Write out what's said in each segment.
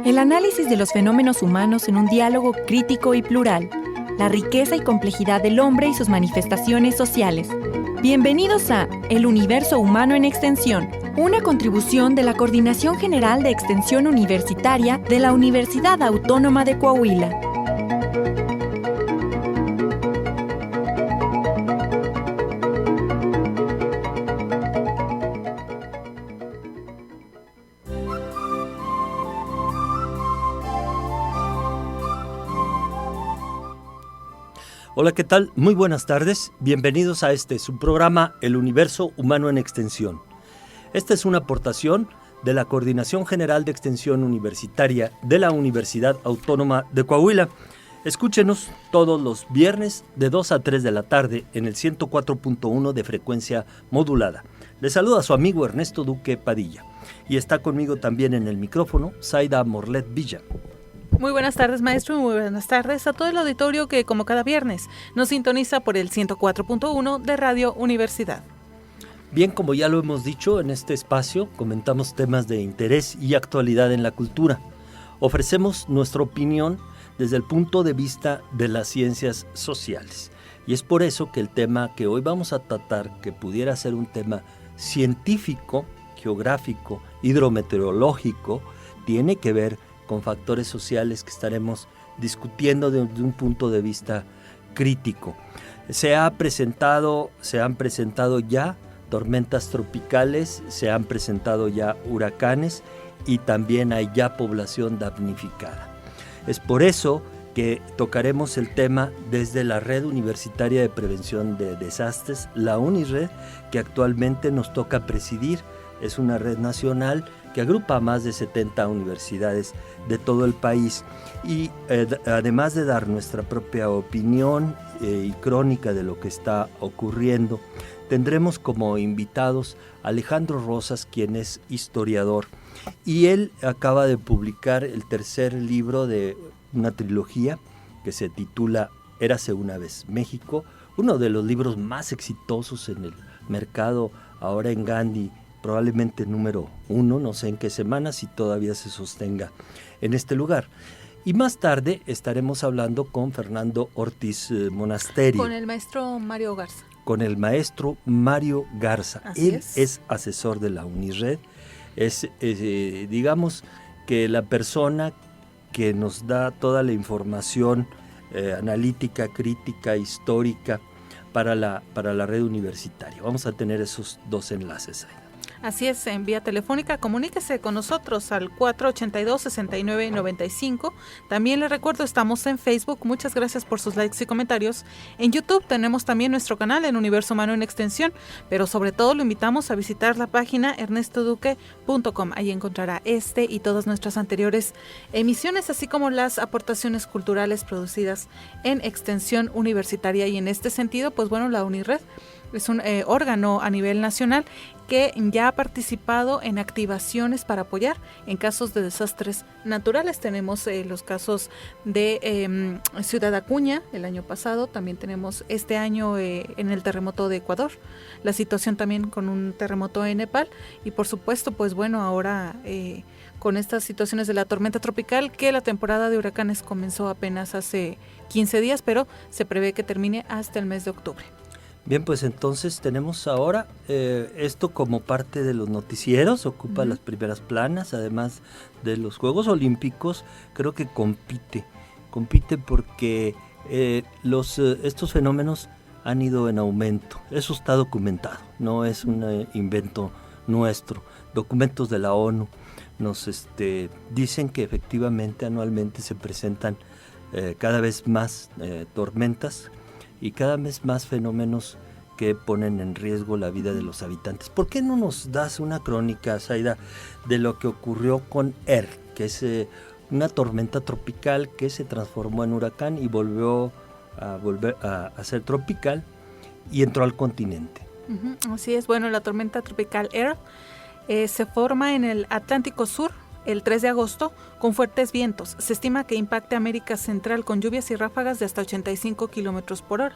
El análisis de los fenómenos humanos en un diálogo crítico y plural. La riqueza y complejidad del hombre y sus manifestaciones sociales. Bienvenidos a El Universo Humano en Extensión, una contribución de la Coordinación General de Extensión Universitaria de la Universidad Autónoma de Coahuila. Hola, ¿qué tal? Muy buenas tardes. Bienvenidos a su programa El Universo Humano en Extensión. Esta es una aportación de la Coordinación General de Extensión Universitaria de la Universidad Autónoma de Coahuila. Escúchenos todos los viernes de 2 a 3 de la tarde en el 104.1 de frecuencia modulada. Les saluda su amigo Ernesto Duque Padilla. Y está conmigo también en el micrófono Zaida Morlet Villa. Muy buenas tardes, maestro, y muy buenas tardes a todo el auditorio que, como cada viernes, nos sintoniza por el 104.1 de Radio Universidad. Bien, como ya lo hemos dicho, en este espacio comentamos temas de interés y actualidad en la cultura. Ofrecemos nuestra opinión desde el punto de vista de las ciencias sociales. Y es por eso que el tema que hoy vamos a tratar, que pudiera ser un tema científico, geográfico, hidrometeorológico, tiene que ver con factores sociales que estaremos discutiendo desde un punto de vista crítico. Se han presentado ya tormentas tropicales, se han presentado ya huracanes y también hay ya población damnificada. Es por eso que tocaremos el tema desde la Red Universitaria de Prevención de Desastres, la UNIRED, que actualmente nos toca presidir. Es una red nacional que agrupa a más de 70 universidades de todo el país y además de dar nuestra propia opinión y crónica de lo que está ocurriendo, tendremos como invitados a Alejandro Rosas, quien es historiador, y él acaba de publicar el tercer libro de una trilogía que se titula Érase una vez México, uno de los libros más exitosos en el mercado ahora en Gandhi, probablemente número 1, no sé en qué semana, si todavía se sostenga en este lugar. Y más tarde estaremos hablando con Fernando Ortiz Monasterio. Con el maestro Mario Garza. Con el maestro Mario Garza. Así Él es asesor de la UNIRED. Es, digamos, que la persona que nos da toda la información analítica, crítica, histórica para la red universitaria. Vamos a tener esos dos enlaces ahí. Así es, en vía telefónica, comuníquese con nosotros al 482-6995. También les recuerdo, estamos en Facebook, muchas gracias por sus likes y comentarios. En YouTube tenemos también nuestro canal, El Universo Humano en Extensión, pero sobre todo lo invitamos a visitar la página ernestoduque.com. Ahí encontrará y todas nuestras anteriores emisiones, así como las aportaciones culturales producidas en Extensión Universitaria. Y en este sentido, pues bueno, la UNIRED es un órgano a nivel nacional que ya ha participado en activaciones para apoyar en casos de desastres naturales. Tenemos los casos de Ciudad Acuña el año pasado, también tenemos este año en el terremoto de Ecuador, la situación también con un terremoto en Nepal y por supuesto, pues bueno, ahora con estas situaciones de la tormenta tropical, que la temporada de huracanes comenzó apenas hace 15 días, pero se prevé que termine hasta el mes de octubre. Bien, pues entonces tenemos ahora esto como parte de los noticieros, ocupa las primeras planas, además de los Juegos Olímpicos. Creo que compite porque estos fenómenos han ido en aumento. Eso está documentado, no es un invento nuestro. Documentos de la ONU nos dicen que efectivamente anualmente se presentan cada vez más tormentas y cada vez más fenómenos que ponen en riesgo la vida de los habitantes. ¿Por qué no nos das una crónica, Zaida, de lo que ocurrió con que es una tormenta tropical que se transformó en huracán y volvió a ser tropical y entró al continente? Así es, bueno, la tormenta tropical se forma en el Atlántico Sur, el 3 de agosto con fuertes vientos. Se estima que impacte América Central con lluvias y ráfagas de hasta 85 kilómetros por hora.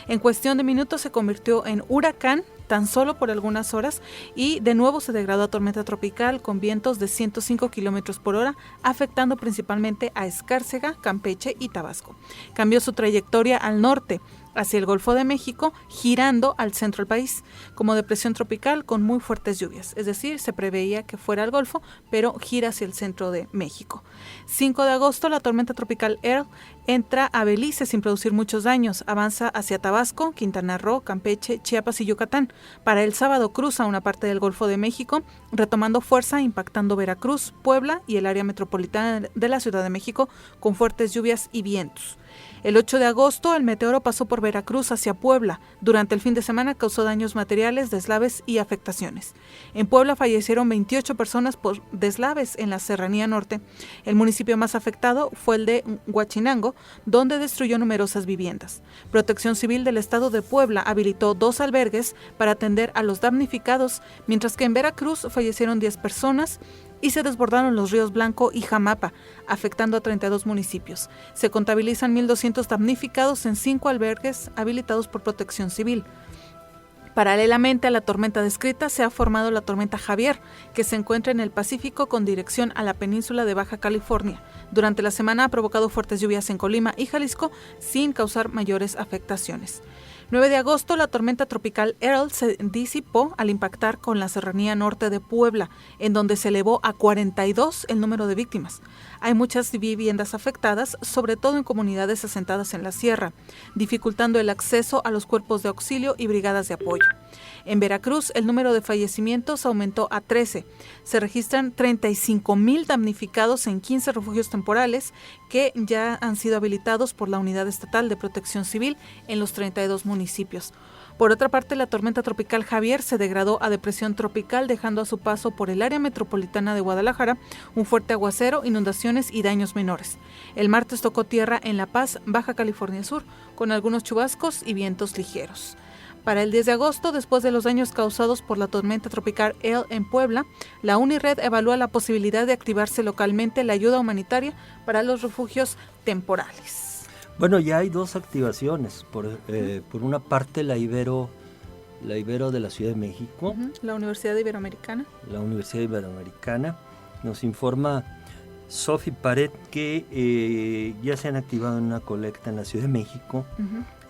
En cuestión de minutos se convirtió en huracán tan solo por algunas horas y de nuevo se degradó a tormenta tropical con vientos de 105 kilómetros por hora, afectando principalmente a Escárcega, Campeche y Tabasco. Cambió su trayectoria al norte, hacia el Golfo de México, girando al centro del país, como depresión tropical con muy fuertes lluvias. Es decir, se preveía que fuera al Golfo, pero gira hacia el centro de México. 5 de agosto, la tormenta tropical Earl entra a Belice sin producir muchos daños. Avanza hacia Tabasco, Quintana Roo, Campeche, Chiapas y Yucatán. Para el sábado cruza una parte del Golfo de México, retomando fuerza, impactando Veracruz, Puebla y el área metropolitana de la Ciudad de México con fuertes lluvias y vientos. El 8 de agosto, el meteoro pasó por Veracruz hacia Puebla. Durante el fin de semana causó daños materiales, deslaves y afectaciones. En Puebla fallecieron 28 personas por deslaves en la Serranía Norte. El municipio más afectado fue el de Huachinango, donde destruyó numerosas viviendas. Protección Civil del Estado de Puebla habilitó 2 albergues para atender a los damnificados, mientras que en Veracruz fallecieron 10 personas y se desbordaron los ríos Blanco y Jamapa, afectando a 32 municipios. Se contabilizan 1,200 damnificados en 5 albergues habilitados por Protección Civil. Paralelamente a la tormenta descrita, se ha formado la tormenta Javier, que se encuentra en el Pacífico con dirección a la península de Baja California. Durante la semana ha provocado fuertes lluvias en Colima y Jalisco, sin causar mayores afectaciones. 9 de agosto, la tormenta tropical Earl se disipó al impactar con la Serranía Norte de Puebla, en donde se elevó a 42 el número de víctimas. Hay muchas viviendas afectadas, sobre todo en comunidades asentadas en la sierra, dificultando el acceso a los cuerpos de auxilio y brigadas de apoyo. En Veracruz, el número de fallecimientos aumentó a 13. Se registran 35,000 damnificados en 15 refugios temporales que ya han sido habilitados por la Unidad Estatal de Protección Civil en los 32 municipios. Por otra parte, la tormenta tropical Javier se degradó a depresión tropical, dejando a su paso por el área metropolitana de Guadalajara un fuerte aguacero, inundaciones y daños menores. El martes tocó tierra en La Paz, Baja California Sur, con algunos chubascos y vientos ligeros. Para el 10 de agosto, después de los daños causados por la tormenta tropical Earl en Puebla, la UNIRED evalúa la posibilidad de activarse localmente la ayuda humanitaria para los refugios temporales. Bueno, ya hay 2 activaciones. Por una parte, la Ibero de la Ciudad de México. La Universidad Iberoamericana. La Universidad Iberoamericana. Nos informa Sofi Pared que ya se han activado en una colecta en la Ciudad de México.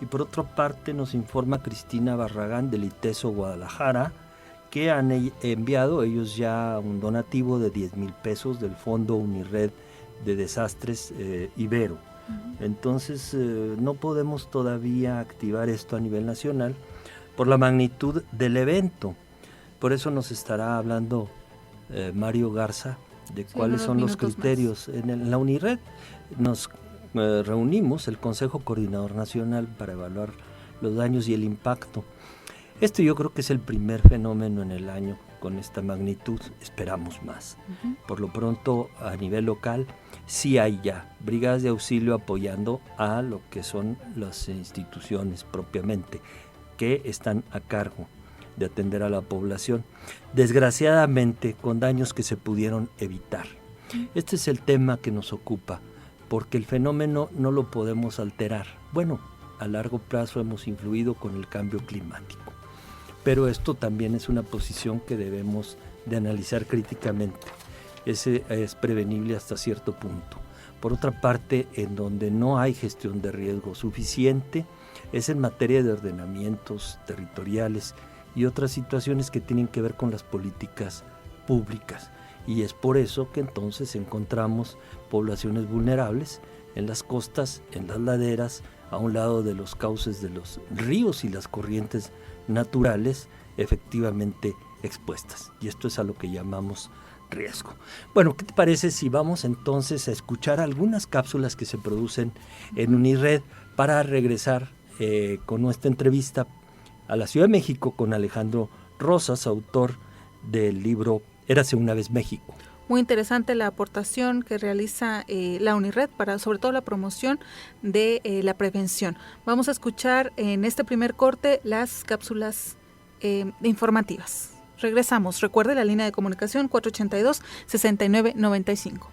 Y por otra parte nos informa Cristina Barragán del ITESO Guadalajara que han enviado ellos ya un donativo de 10,000 pesos del Fondo UNIRED de Desastres Ibero. Entonces no podemos todavía activar esto a nivel nacional por la magnitud del evento. Por eso nos estará hablando Mario Garza de cuáles son los criterios. En la UNIRED nos reunimos el Consejo Coordinador Nacional para evaluar los daños y el impacto. Esto yo creo que es el primer fenómeno en el año con esta magnitud, esperamos más. Por lo pronto, a nivel local, sí hay ya brigadas de auxilio apoyando a lo que son las instituciones propiamente, que están a cargo de atender a la población, desgraciadamente con daños que se pudieron evitar. Este es el tema que nos ocupa, porque el fenómeno no lo podemos alterar. Bueno, a largo plazo hemos influido con el cambio climático, pero esto también es una posición que debemos de analizar críticamente. Es prevenible hasta cierto punto. Por otra parte, en donde no hay gestión de riesgo suficiente, es en materia de ordenamientos territoriales y otras situaciones que tienen que ver con las políticas públicas. Y es por eso que entonces encontramos poblaciones vulnerables en las costas, en las laderas, a un lado de los cauces de los ríos y las corrientes naturales efectivamente expuestas. Y esto es a lo que llamamos riesgo. Bueno, ¿qué te parece si vamos entonces a escuchar algunas cápsulas que se producen en UNIRED para regresar con nuestra entrevista a la Ciudad de México con Alejandro Rosas, autor del libro Érase una vez México? Muy interesante la aportación que realiza la UNIRED para sobre todo la promoción de la prevención. Vamos a escuchar en este primer corte las cápsulas informativas. Regresamos. Recuerde la línea de comunicación 482-6995.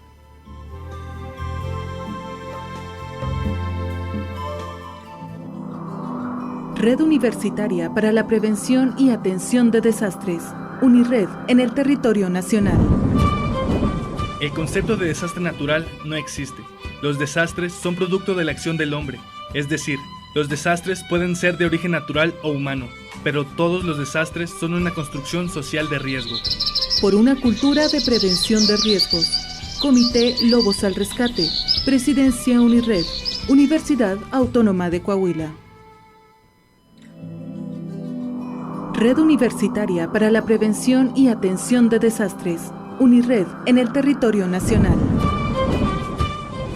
Red Universitaria para la Prevención y Atención de Desastres. UNIRED en el territorio nacional. El concepto de desastre natural no existe. Los desastres son producto de la acción del hombre. Es decir, los desastres pueden ser de origen natural o humano, pero todos los desastres son una construcción social de riesgo. Por una cultura de prevención de riesgos. Comité Lobos al Rescate. Presidencia UNIRED. Universidad Autónoma de Coahuila. Red Universitaria para la Prevención y Atención de Desastres. UNIRED en el territorio nacional.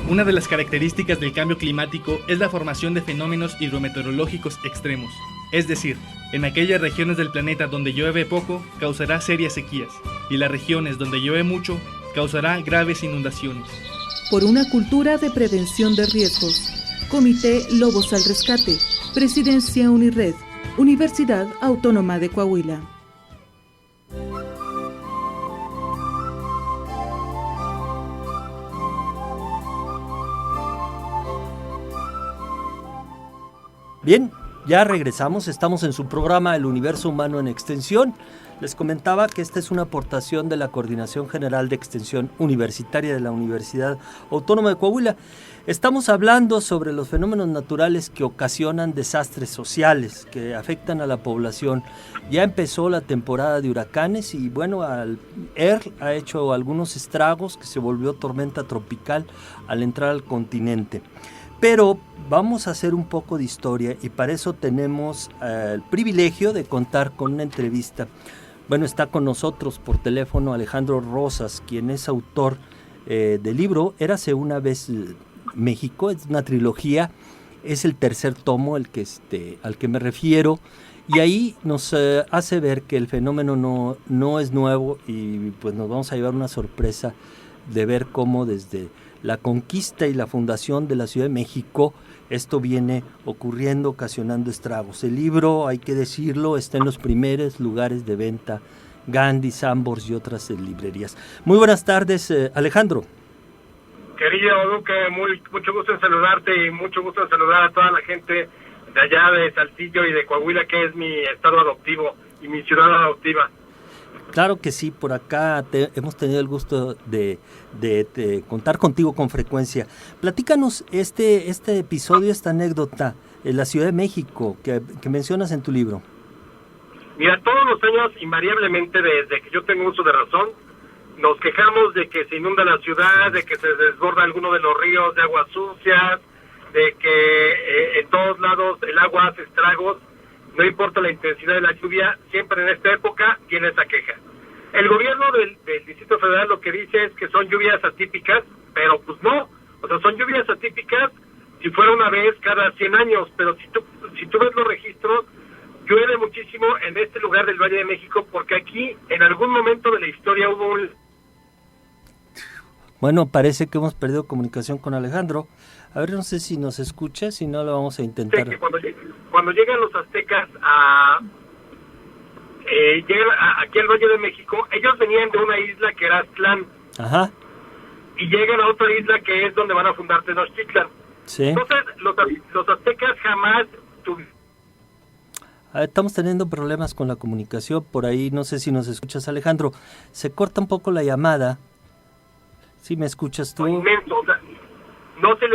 Una de las características del cambio climático es la formación de fenómenos hidrometeorológicos extremos. Es decir, en aquellas regiones del planeta donde llueve poco, causará serias sequías, y las regiones donde llueve mucho, causará graves inundaciones. Por una cultura de prevención de riesgos. Comité Lobos al Rescate. Presidencia UNIRED. Universidad Autónoma de Coahuila. Bien, ya regresamos, estamos en su programa El Universo Humano en Extensión. Les comentaba que esta es una aportación de la Coordinación General de Extensión Universitaria de la Universidad Autónoma de Coahuila. Estamos hablando sobre los fenómenos naturales que ocasionan desastres sociales, que afectan a la población. Ya empezó la temporada de huracanes y bueno, Earl ha hecho algunos estragos, que se volvió tormenta tropical al entrar al continente. Pero vamos a hacer un poco de historia y para eso tenemos el privilegio de contar con una entrevista. Bueno, está con nosotros por teléfono Alejandro Rosas, quien es autor del libro Érase una vez México. Es una trilogía, es el tercer tomo al que me refiero, y ahí nos hace ver que el fenómeno no es nuevo y pues nos vamos a llevar una sorpresa de ver cómo desde la conquista y la fundación de la Ciudad de México esto viene ocurriendo, ocasionando estragos. El libro, hay que decirlo, está en los primeros lugares de venta, Gandhi, Sanborns y otras librerías. Muy buenas tardes, Alejandro. Querido Duque, mucho gusto en saludarte y mucho gusto en saludar a toda la gente de allá de Saltillo y de Coahuila, que es mi estado adoptivo y mi ciudad adoptiva. Claro que sí, por acá hemos tenido el gusto de contar contigo con frecuencia. Platícanos este episodio, esta anécdota en la Ciudad de México que mencionas en tu libro. Mira, todos los años, invariablemente, desde que yo tengo uso de razón, nos quejamos de que se inunda la ciudad, de que se desborda alguno de los ríos de aguas sucias, de que en todos lados el agua hace estragos. No importa la intensidad de la lluvia, siempre en esta época viene esa queja. El gobierno del Distrito Federal lo que dice es que son lluvias atípicas, pero pues no. O sea, son lluvias atípicas si fuera una vez cada 100 años, pero si tú ves los registros, llueve muchísimo en este lugar del Valle de México, porque aquí en algún momento de la historia hubo un... Bueno, parece que hemos perdido comunicación con Alejandro. A ver, no sé si nos escucha, si no lo vamos a intentar. Sí, que cuando llegan los aztecas aquí al Valle de México, ellos venían de una isla que era Aztlán. Ajá. Y llegan a otra isla que es donde van a fundar Tenochtitlan. Sí. Entonces, los aztecas jamás tuvieron... Estamos teniendo problemas con la comunicación, por ahí no sé si nos escuchas, Alejandro. Se corta un poco la llamada. ¿Sí me escuchas tú? Inmenso, o sea, no se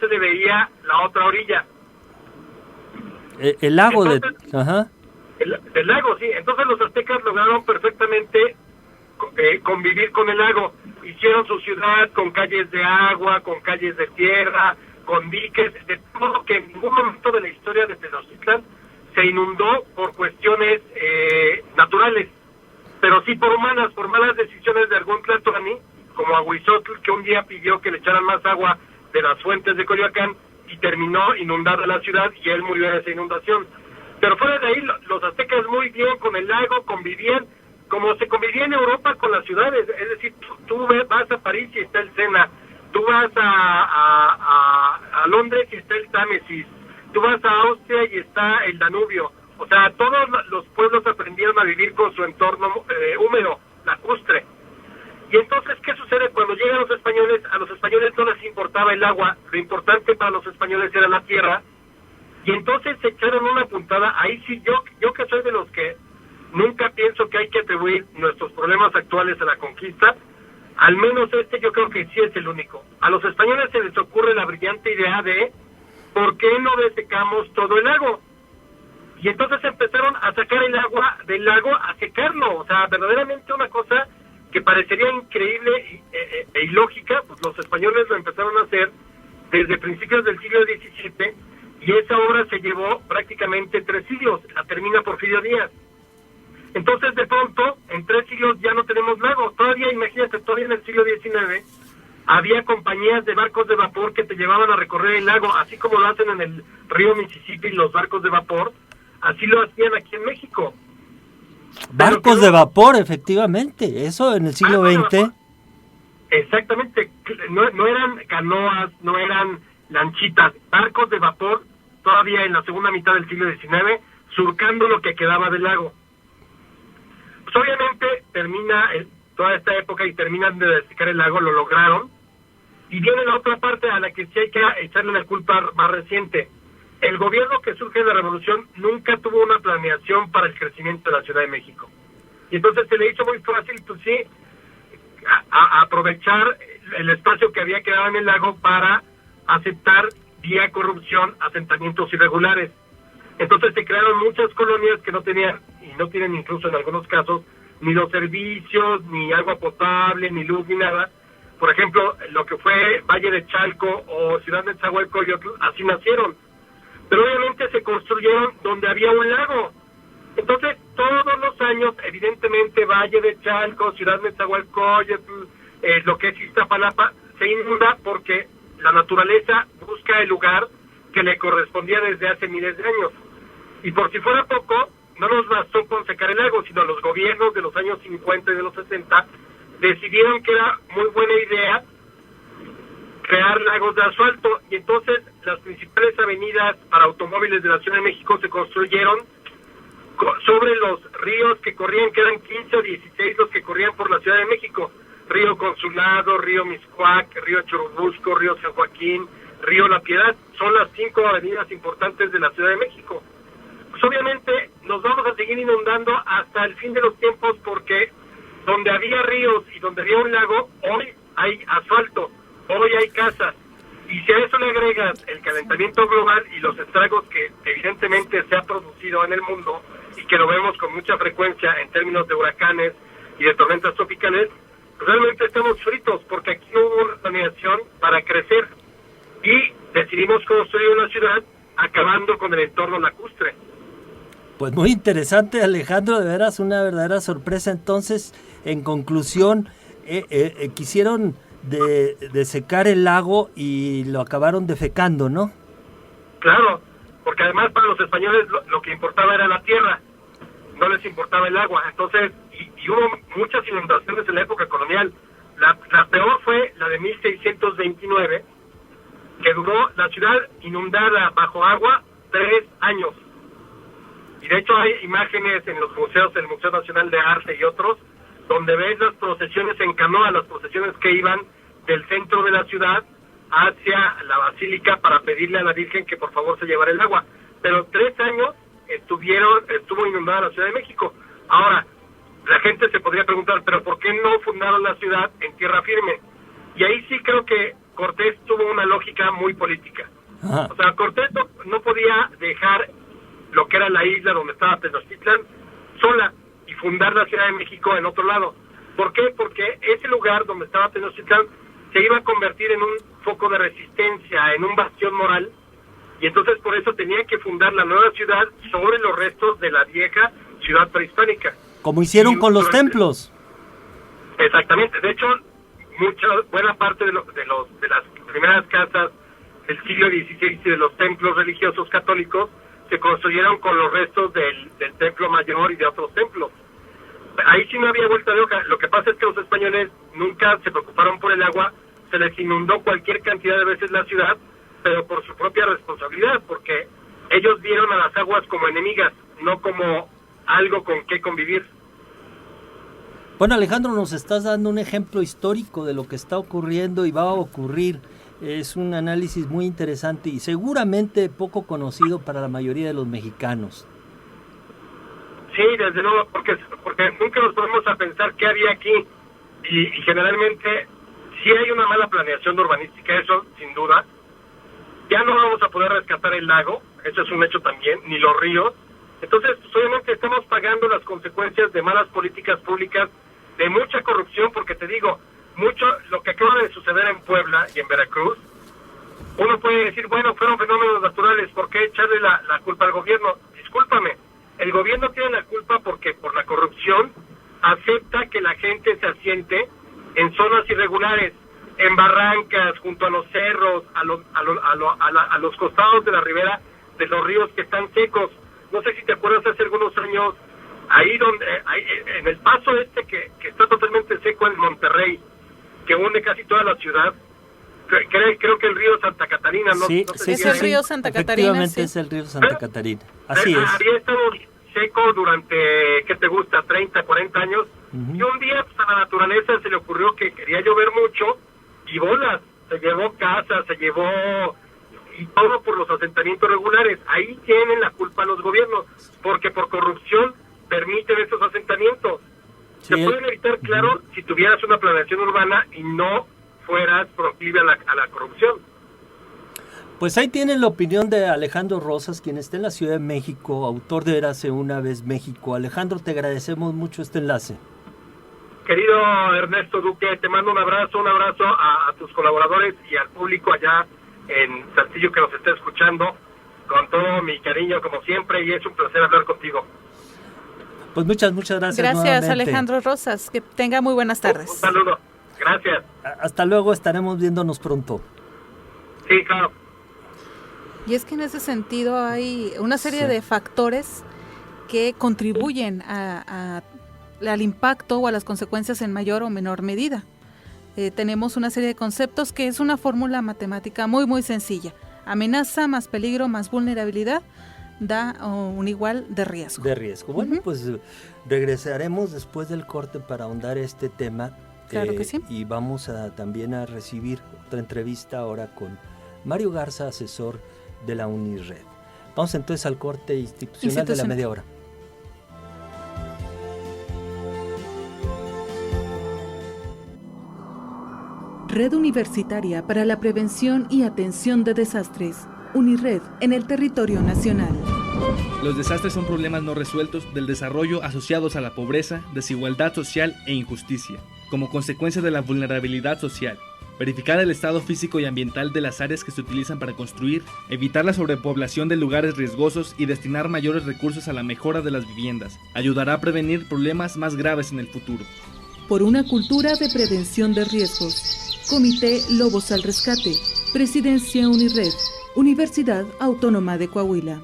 le veía la otra orilla. El lago. Entonces, ajá. El lago, sí. Entonces los aztecas lograron perfectamente convivir con el lago. Hicieron su ciudad con calles de agua, con calles de tierra, con diques, de todo que en ningún momento de la historia de Tenochtitlan se inundó por cuestiones naturales, pero sí por malas decisiones de algún tlatoani, como Ahuizotl, que un día pidió que le echaran más agua de las fuentes de Coyoacán y terminó inundada la ciudad y él murió en esa inundación. Pero fuera de ahí, los aztecas muy bien con el lago, convivían como se convivía en Europa con las ciudades. Es decir, tú vas a París y está el Sena, tú vas a Londres y está el Támesis, tú vas a Austria y está el Danubio. O sea, todos los pueblos aprendieron a vivir con su entorno húmedo, lacustre. Y entonces, ¿qué sucede cuando llegan los españoles? A los españoles no les importaba el agua, lo importante para los españoles era la tierra, y entonces se echaron una puntada. Ahí sí, yo que soy de los que nunca pienso que hay que atribuir nuestros problemas actuales a la conquista, al menos yo creo que sí es el único. A los españoles se les ocurre la brillante idea de ¿por qué no desecamos todo el lago? Y entonces empezaron a sacar el agua del lago, a secarlo. O sea, verdaderamente una cosa que parecería increíble e ilógica, pues los españoles lo empezaron a hacer desde principios del siglo XVII, y esa obra se llevó prácticamente 3 siglos, la termina Porfirio Díaz. Entonces, de pronto, en 3 siglos ya no tenemos lago. Todavía, imagínate, todavía en el siglo XIX había compañías de barcos de vapor que te llevaban a recorrer el lago, así como lo hacen en el río Mississippi los barcos de vapor, así lo hacían aquí en México. Barcos de vapor, efectivamente, eso en el siglo XX. Exactamente, no eran canoas, no eran lanchitas, barcos de vapor todavía en la segunda mitad del siglo XIX, surcando lo que quedaba del lago. Pues obviamente termina toda esta época y terminan de desecar el lago, lo lograron, y viene la otra parte a la que sí hay que echarle la culpa más reciente. El gobierno que surge de la revolución nunca tuvo una planeación para el crecimiento de la Ciudad de México. Y entonces se le hizo muy fácil, pues sí, a aprovechar el espacio que había quedado en el lago para aceptar vía corrupción asentamientos irregulares. Entonces se crearon muchas colonias que no tenían, y no tienen incluso en algunos casos, ni los servicios, ni agua potable, ni luz, ni nada. Por ejemplo, lo que fue Valle de Chalco o Ciudad de Nezahualcóyotl, así nacieron. Pero obviamente se construyeron donde había un lago. Entonces, todos los años, evidentemente, Valle de Chalco, Ciudad de Nezahualcóyotl, lo que es Iztapalapa, se inunda porque la naturaleza busca el lugar que le correspondía desde hace miles de años. Y por si fuera poco, no nos bastó con secar el lago, sino los gobiernos de los años 50 y de los 60 decidieron que era muy buena idea crear lagos de asfalto, y entonces las principales avenidas para automóviles de la Ciudad de México se construyeron sobre los ríos que corrían, que eran 15 o 16 los que corrían por la Ciudad de México: Río Consulado, Río Mixcoac, Río Churubusco, Río San Joaquín, Río La Piedad. Son las 5 avenidas importantes de la Ciudad de México. Pues obviamente nos vamos a seguir inundando hasta el fin de los tiempos, porque donde había ríos y donde había un lago, hoy hay asfalto, hoy hay casas. Y si a eso le agregas el calentamiento global y los estragos que evidentemente se ha producido en el mundo, y que lo vemos con mucha frecuencia en términos de huracanes y de tormentas tropicales, pues realmente estamos fritos, porque aquí no hubo una planeación para crecer y decidimos construir una ciudad acabando con el entorno lacustre. Pues muy interesante, Alejandro, de veras una verdadera sorpresa. Entonces, en conclusión, quisieron de secar el lago y lo acabaron defecando, ¿no? Claro, porque además para los españoles lo que importaba era la tierra, no les importaba el agua. Entonces, y hubo muchas inundaciones en la época colonial. La peor fue la de 1629, que duró la ciudad inundada bajo agua 3 años. Y de hecho hay imágenes en los museos, el Museo Nacional de Arte y otros, donde ves las procesiones en canoa, las procesiones que iban del centro de la ciudad hacia la basílica para pedirle a la Virgen que por favor se llevara el agua. Pero 3 años estuvo inundada la Ciudad de México. Ahora, la gente se podría preguntar, ¿pero por qué no fundaron la ciudad en tierra firme? Y ahí sí creo que Cortés tuvo una lógica muy política. Ajá. O sea, Cortés no podía dejar lo que era la isla donde estaba Tenochtitlan sola y fundar la Ciudad de México en otro lado. ¿Por qué? Porque ese lugar donde estaba Tenochtitlan se iba a convertir en un foco de resistencia, en un bastión moral, y entonces por eso tenía que fundar la nueva ciudad sobre los restos de la vieja ciudad prehispánica. Como hicieron con los templos. Exactamente. De hecho, buena parte de las primeras casas del siglo XVI y de los templos religiosos católicos se construyeron con los restos del templo mayor y de otros templos. Ahí sí no había vuelta de hoja. Lo que pasa es que los españoles nunca se preocuparon por el agua, se les inundó cualquier cantidad de veces la ciudad, pero por su propia responsabilidad, porque ellos vieron a las aguas como enemigas. no como algo con que convivir. Bueno, Alejandro, nos estás dando un ejemplo histórico de lo que está ocurriendo y va a ocurrir. Es un análisis muy interesante y seguramente poco conocido para la mayoría de los mexicanos. Sí, desde luego, porque nunca nos ponemos a pensar qué había aquí, y generalmente sí hay una mala planeación urbanística, eso sin duda. Ya no vamos a poder rescatar el lago, eso es un hecho también, ni los ríos. Entonces, pues, obviamente estamos pagando las consecuencias de malas políticas públicas, de mucha corrupción, porque te digo, mucho lo que acaba de suceder en Puebla y en Veracruz, uno puede decir, bueno, fueron fenómenos naturales, ¿por qué echarle la culpa al gobierno? Discúlpame, el gobierno tiene la culpa porque por la corrupción acepta que la gente se asiente en zonas irregulares, en barrancas, junto a los cerros, a los costados de la ribera de los ríos que están secos. No sé si te acuerdas, hace algunos años, ahí donde, en el paso que está totalmente seco en Monterrey, que une casi toda la ciudad, creo que el río Santa Catarina, ¿no? Sí, no sé sí, si el río Santa Catarina, efectivamente sí. Es el río Santa Catarina, así es. Había estado seco durante, ¿qué te gusta?, 30, 40 años, y un día pues, a la naturaleza se le ocurrió que quería llover mucho, y bolas, se llevó casas, se llevó, y todo por los asentamientos regulares. Ahí tienen la culpa los gobiernos, porque por corrupción permiten esos asentamientos. Se pueden evitar, claro, si tuvieras una planeación urbana y no fueras proclive a la corrupción. Pues ahí tienen la opinión de Alejandro Rosas, quien está en la Ciudad de México, autor de Érase una vez México. Alejandro, te agradecemos mucho este enlace. Querido Ernesto Duque, te mando un abrazo a tus colaboradores y al público allá en Saltillo que nos está escuchando, con todo mi cariño como siempre, y es un placer hablar contigo. Pues muchas gracias. Gracias, nuevamente. Alejandro Rosas, que tenga muy buenas tardes. Un saludo, gracias. Hasta luego, estaremos viéndonos pronto. Sí, claro. Y es que en ese sentido hay una serie de factores que contribuyen al impacto o a las consecuencias en mayor o menor medida. Tenemos una serie de conceptos que es una fórmula matemática muy sencilla. Amenaza más peligro más vulnerabilidad da un igual de riesgo. De riesgo. Bueno, pues regresaremos después del corte para ahondar este tema. Claro que sí. Y vamos también a recibir otra entrevista ahora con Mario Garza, asesor de la UNIRED. Vamos entonces al corte institucional de la media hora. Red Universitaria para la Prevención y Atención de Desastres. UNIRED en el territorio nacional. Los desastres son problemas no resueltos del desarrollo asociados a la pobreza, desigualdad social e injusticia, como consecuencia de la vulnerabilidad social. Verificar el estado físico y ambiental de las áreas que se utilizan para construir, evitar la sobrepoblación de lugares riesgosos y destinar mayores recursos a la mejora de las viviendas ayudará a prevenir problemas más graves en el futuro. Por una cultura de prevención de riesgos. Comité Lobos al Rescate. Presidencia UNIRED. Universidad Autónoma de Coahuila.